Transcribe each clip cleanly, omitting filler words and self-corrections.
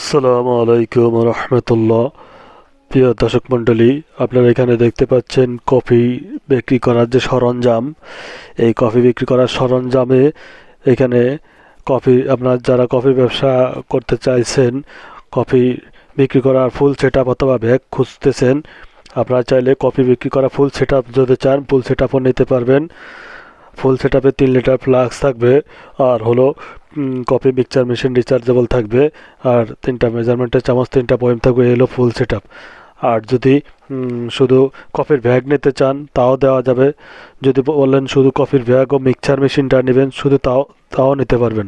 আসসালামু আলাইকুম রহমতুল্লাহ। প্রিয় দর্শক মণ্ডলী, আপনারা এখানে দেখতে পাচ্ছেন কফি বিক্রি করার যে সরঞ্জাম। এই কফি বিক্রি করার সরঞ্জামে এখানে আপনার যারা কফি ব্যবসা করতে চাইছেন, কফি বিক্রি করার ফুল সেট আপ অথবা ব্যাগ খুঁজতেছেন, আপনারা চাইলে কফি বিক্রি করা ফুল সেট আপ যদি চান ফুল সেট আপও নিতে পারবেন। ফুল সেট আপে 3 লিটার ফ্লাক্স থাকবে, আর হলো কফি মিক্সচার মেশিন রিচার্জেবল থাকবে, আর 3টা মেজারমেন্টের চামচ, 3টা পয়েন্ট থাকবে। এই হলো ফুল সেট আপ। আর যদি শুধু কফির ব্যাগ নিতে চান তাও দেওয়া যাবে। যদি বলেন শুধু কফির ব্যাগ ও মিক্সচার মেশিনটা নেবেন, শুধু তাও নিতে পারবেন।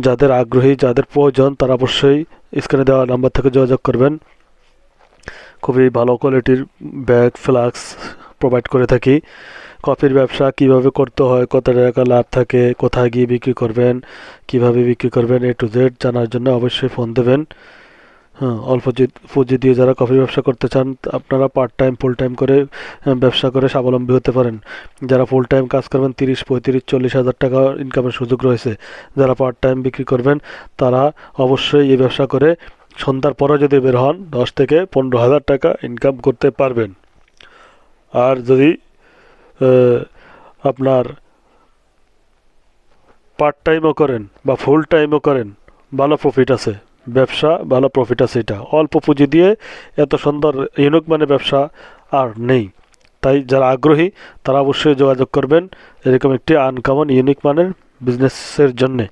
যাদের আগ্রহী, যাদের প্রয়োজন, তারা অবশ্যই স্ক্রিনে দেওয়া নাম্বার থেকে যোগাযোগ করবেন। খুবই ভালো কোয়ালিটির ব্যাগ ফ্লাক্স প্রোভাইড করে থাকি। কফির ব্যবসা কিভাবে করতে হয়, কত টাকা লাভ থাকে, কোথায় গিয়ে বিক্রি করবেন, কিভাবে বিক্রি করবেন, A to Z জানার জন্য অবশ্যই ফোন দেবেন। হ্যাঁ, অল্প পুঁজি দিয়ে যারা কফি ব্যবসা করতে চান, আপনারা পার্ট টাইম ফুল টাইম করে ব্যবসা করে স্বাবলম্বী হতে পারেন। যারা ফুল টাইম কাজ করবেন 30, 35, 40 হাজার টাকা ইনকামের সুযোগ রয়েছে। যারা পার্ট টাইম বিক্রি করবেন তারা অবশ্যই এই ব্যবসা করে সন্ধ্যার পরে যদি বের হন 10 থেকে 15 হাজার টাকা ইনকাম করতে পারবেন। আর যদি আপনার পার্ট টাইমও করেন বা ফুল টাইমও করেন, ভালো প্রফিট আছে। ব্যবসা ভালো প্রফিট আছে। এটা অল্প পুঁজি দিয়ে এত সুন্দর ইউনিক মানে ব্যবসা আর নেই। তাই যারা আগ্রহী তারা অবশ্যই যোগাযোগ করবেন এরকম একটি আনকমন ইউনিক মানের বিজনেসের জন্যে।